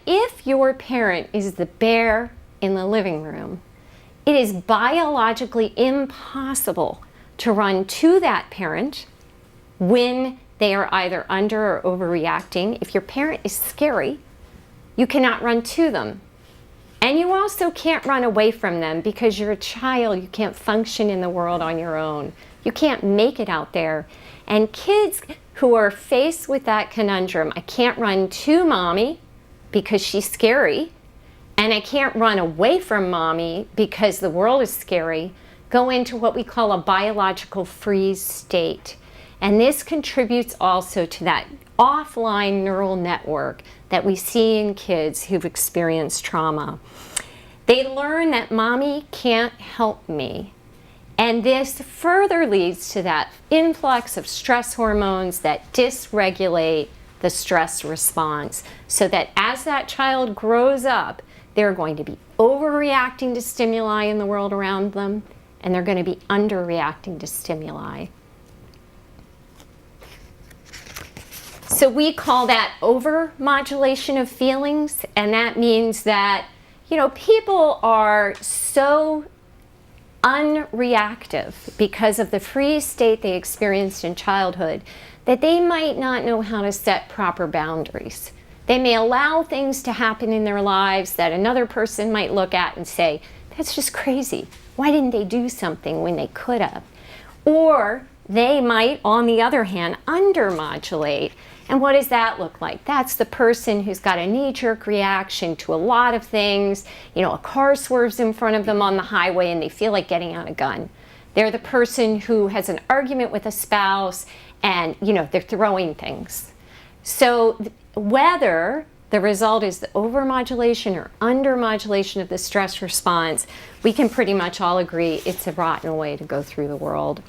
If your parent is the bear in the living room, it is biologically impossible to run to that parent when they are either under or overreacting. If your parent is scary, you cannot run to them. And you also can't run away from them because you're a child. You can't function in the world on your own. You can't make it out there. And kids who are faced with that conundrum, I can't run to mommy because she's scary, and I can't run away from mommy because the world is scary, go into what we call a biological freeze state. And this contributes also to that offline neural network that we see in kids who've experienced trauma. They learn that mommy can't help me. And this further leads to that influx of stress hormones that dysregulate the stress response, so that as that child grows up, they're going to be overreacting to stimuli in the world around them, and they're going to be underreacting to stimuli. So we call that overmodulation of feelings, and that means that, people are so unreactive because of the freeze state they experienced in childhood that they might not know how to set proper boundaries. They may allow things to happen in their lives that another person might look at and say, that's just crazy. Why didn't they do something when they could have? Or they might, on the other hand, undermodulate. And what does that look like? That's the person who's got a knee-jerk reaction to a lot of things. A car swerves in front of them on the highway and they feel like getting out a gun. They're the person who has an argument with a spouse and, they're throwing things. So whether the result is the overmodulation or undermodulation of the stress response, we can pretty much all agree it's a rotten way to go through the world.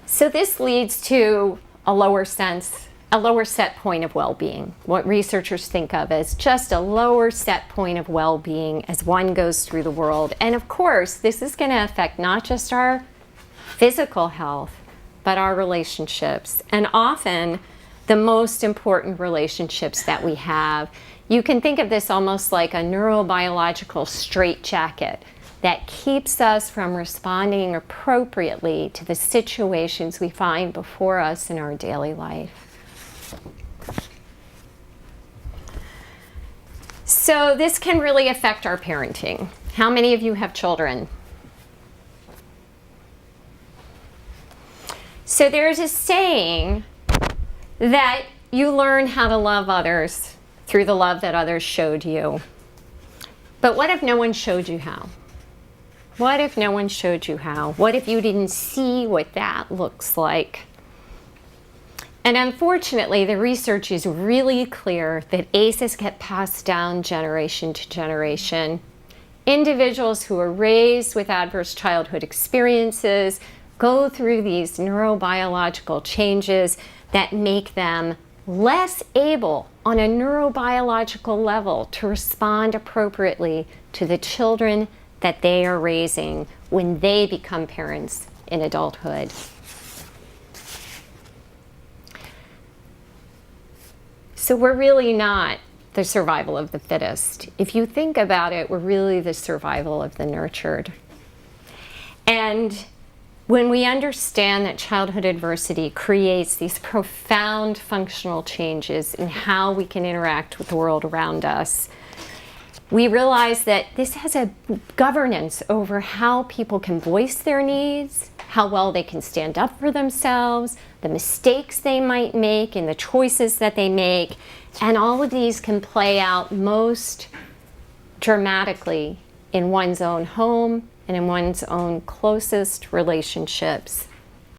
So this leads to a lower set point of well-being, what researchers think of as just a lower set point of well-being as one goes through the world. And of course, this is going to affect not just our physical health, but our relationships. And often, the most important relationships that we have. You can think of this almost like a neurobiological straitjacket that keeps us from responding appropriately to the situations we find before us in our daily life. So this can really affect our parenting. How many of you have children? So there's a saying that you learn how to love others through the love that others showed you. But what if no one showed you how? What if no one showed you how? What if you didn't see what that looks like? And unfortunately, the research is really clear that ACEs get passed down generation to generation. Individuals who are raised with adverse childhood experiences go through these neurobiological changes that make them less able on a neurobiological level to respond appropriately to the children that they are raising when they become parents in adulthood. So we're really not the survival of the fittest. If you think about it, we're really the survival of the nurtured. And when we understand that childhood adversity creates these profound functional changes in how we can interact with the world around us, we realize that this has a governance over how people can voice their needs, how well they can stand up for themselves, the mistakes they might make and the choices that they make. And all of these can play out most dramatically in one's own home and in one's own closest relationships.